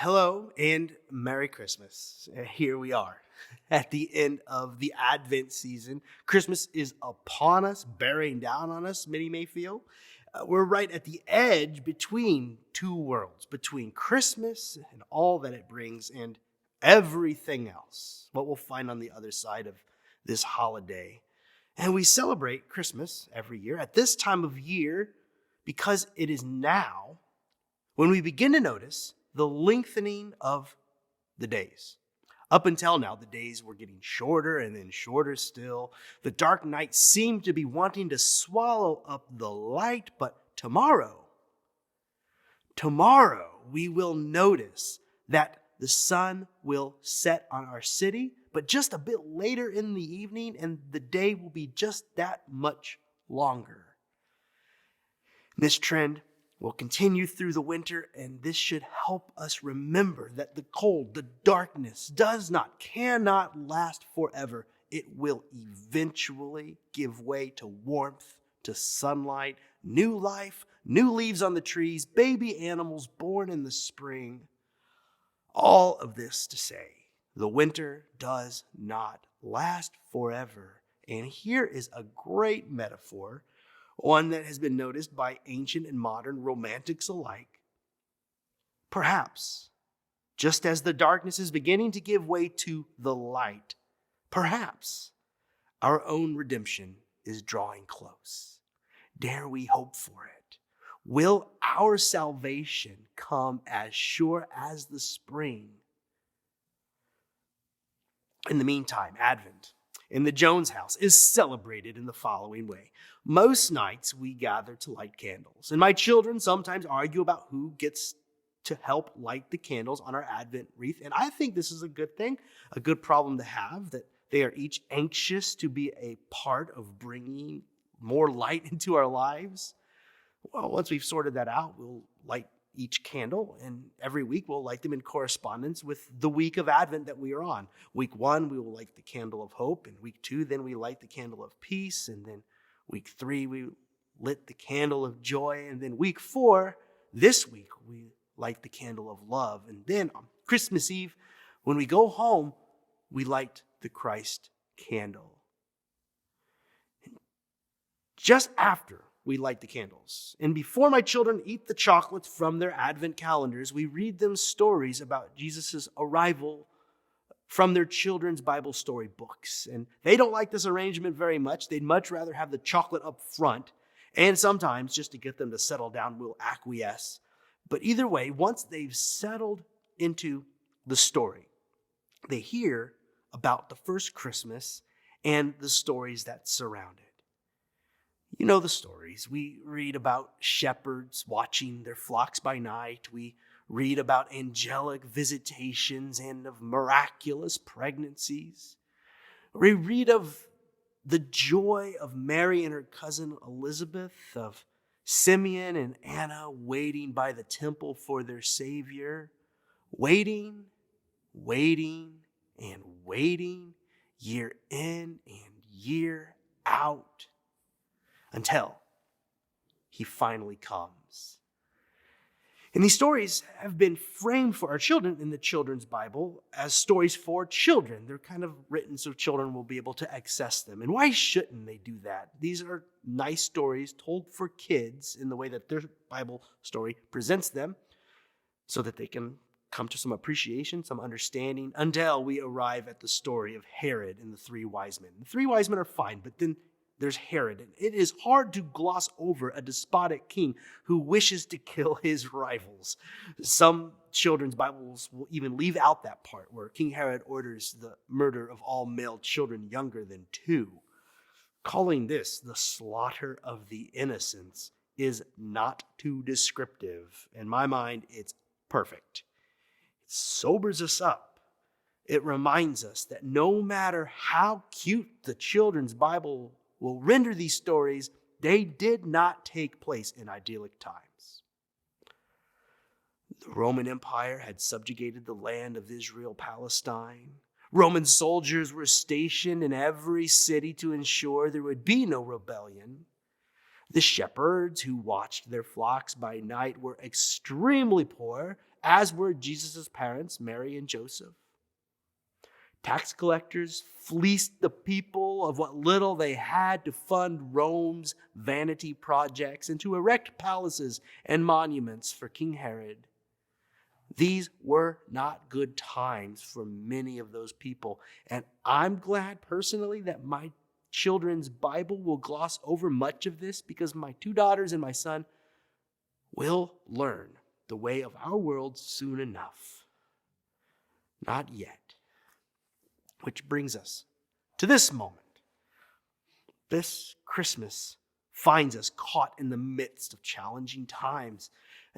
Hello and Merry Christmas. Here we are at the end of the Advent season. Christmas is upon us, bearing down on us, many may feel. We're right at the edge between two worlds, between Christmas and all that it brings and everything else, what we'll find on the other side of this holiday. And we celebrate Christmas every year at this time of year because it is now when we begin to notice the lengthening of the days. Up until now, the days were getting shorter and then shorter still. The dark night seemed to be wanting to swallow up the light, but tomorrow, we will notice that the sun will set on our city, but just a bit later in the evening, and the day will be just that much longer. This trend will continue through the winter, and this should help us remember that the cold, the darkness cannot last forever. It will eventually give way to warmth, to sunlight, new life, new leaves on the trees, baby animals born in the spring. All of this to say, the winter does not last forever. And here is a great metaphor, one that has been noticed by ancient and modern romantics alike. Perhaps, just as the darkness is beginning to give way to the light, perhaps our own redemption is drawing close. Dare we hope for it? Will our salvation come as sure as the spring? In the meantime, Advent in the Jones house is celebrated in the following way. Most nights we gather to light candles, and my children sometimes argue about who gets to help light the candles on our Advent wreath. And I think this is a good thing, a good problem to have, that they are each anxious to be a part of bringing more light into our lives. Well, once we've sorted that out, we'll light each candle, and every week we'll light them in correspondence with the week of Advent that we are on. Week 1, we will light the candle of hope, and week 2, then we light the candle of peace, and then week 3, we lit the candle of joy, and then week 4, this week, we light the candle of love, and then on Christmas Eve, when we go home, we light the Christ candle. And just after we light the candles, and before my children eat the chocolates from their Advent calendars, we read them stories about Jesus' arrival from their children's Bible story books. And they don't like this arrangement very much. They'd much rather have the chocolate up front. And sometimes, just to get them to settle down, we'll acquiesce. But either way, once they've settled into the story, they hear about the first Christmas and the stories that surround it. You know the stories. We read about shepherds watching their flocks by night. We read about angelic visitations and of miraculous pregnancies. We read of the joy of Mary and her cousin Elizabeth, of Simeon and Anna waiting by the temple for their Savior, waiting, and waiting, year in and year out, until he finally comes. And these stories have been framed for our children in the children's Bible as stories for children. They're kind of written so children will be able to access them. And why shouldn't they do that? These are nice stories told for kids in the way that their Bible story presents them, so that they can come to some appreciation, some understanding, until we arrive at the story of Herod and the 3 wise men. The 3 wise men are fine, but then there's Herod. And it is hard to gloss over a despotic king who wishes to kill his rivals. Some children's Bibles will even leave out that part where King Herod orders the murder of all male children younger than 2. Calling this the slaughter of the innocents is not too descriptive. In my mind, it's perfect. It sobers us up. It reminds us that no matter how cute the children's Bible will render these stories, they did not take place in idyllic times. The Roman Empire had subjugated the land of Israel, Palestine. Roman soldiers were stationed in every city to ensure there would be no rebellion. The shepherds who watched their flocks by night were extremely poor, as were Jesus' parents, Mary and Joseph. Tax collectors fleeced the people of what little they had to fund Rome's vanity projects and to erect palaces and monuments for King Herod. These were not good times for many of those people, and I'm glad personally that my children's Bible will gloss over much of this, because my 2 daughters and my son will learn the way of our world soon enough. Not yet. Which brings us to this moment. This Christmas finds us caught in the midst of challenging times.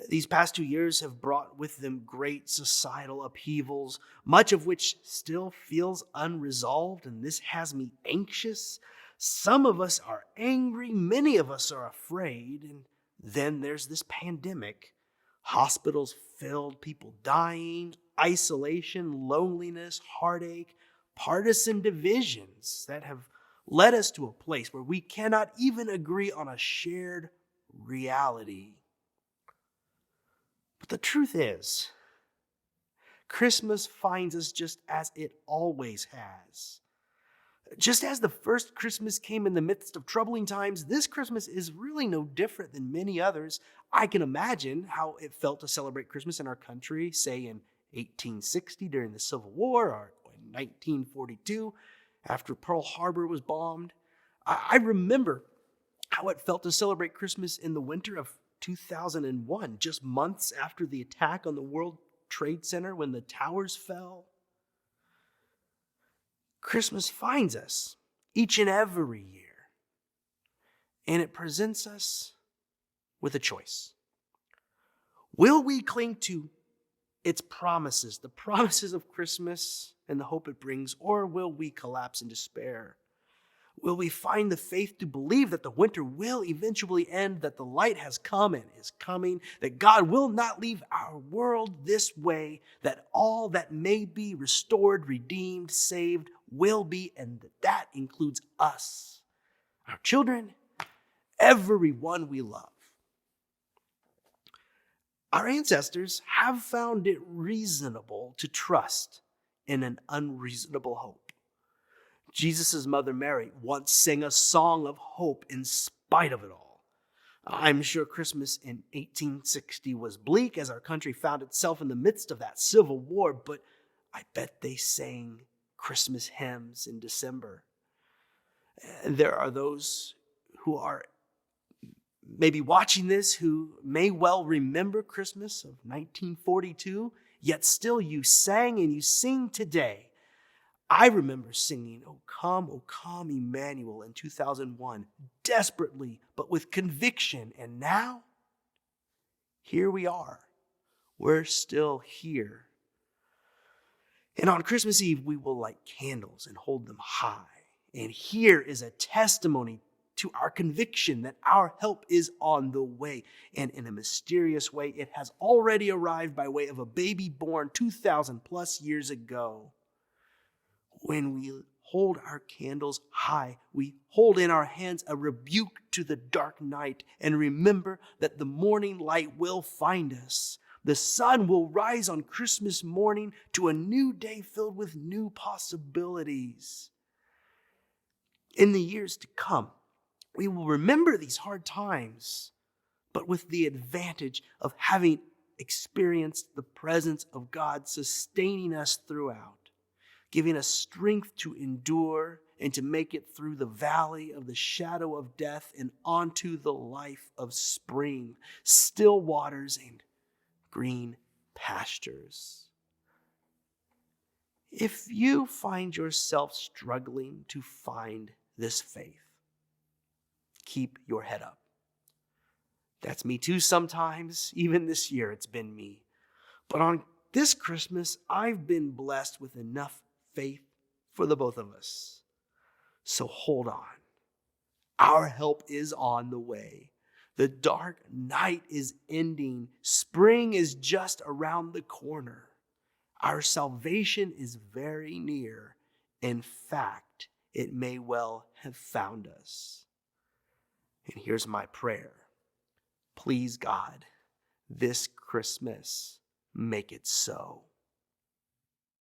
These past 2 years have brought with them great societal upheavals, much of which still feels unresolved, and this has me anxious. Some of us are angry, many of us are afraid, and then there's this pandemic. Hospitals filled, people dying, isolation, loneliness, heartache, partisan divisions that have led us to a place where we cannot even agree on a shared reality. But the truth is, Christmas finds us just as it always has. Just as the first Christmas came in the midst of troubling times, this Christmas is really no different than many others. I can imagine how it felt to celebrate Christmas in our country, say in 1860 during the Civil War, or in 1942 after Pearl Harbor was bombed. I remember how it felt to celebrate Christmas in the winter of 2001, just months after the attack on the World Trade Center when the towers fell. Christmas finds us each and every year, and it presents us with a choice. Will we cling to its promises, the promises of Christmas and the hope it brings, or will we collapse in despair? Will we find the faith to believe that the winter will eventually end, that the light has come and is coming, that God will not leave our world this way, that all that may be restored, redeemed, saved will be, and that includes us, our children, everyone we love? Our ancestors have found it reasonable to trust in an unreasonable hope. Jesus' mother Mary once sang a song of hope in spite of it all. I'm sure Christmas in 1860 was bleak as our country found itself in the midst of that Civil War, but I bet they sang Christmas hymns in December. And there are those who are maybe watching this who may well remember Christmas of 1942, yet still you sang and you sing today. I remember singing, O come, Emmanuel, in 2001, desperately, but with conviction. And now, here we are. We're still here. And on Christmas Eve, we will light candles and hold them high. And here is a testimony to our conviction that our help is on the way. And in a mysterious way, it has already arrived by way of a baby born 2,000 plus years ago. When we hold our candles high, we hold in our hands a rebuke to the dark night and remember that the morning light will find us. The sun will rise on Christmas morning to a new day filled with new possibilities. In the years to come, we will remember these hard times, but with the advantage of having experienced the presence of God sustaining us throughout, giving us strength to endure and to make it through the valley of the shadow of death and onto the life of spring, still waters, and green pastures. If you find yourself struggling to find this faith, keep your head up. That's me too sometimes. Even this year, it's been me. But on this Christmas, I've been blessed with enough faith for the both of us. So hold on. Our help is on the way. The dark night is ending. Spring is just around the corner. Our salvation is very near. In fact, it may well have found us. And here's my prayer. Please, God, this Christmas, make it so.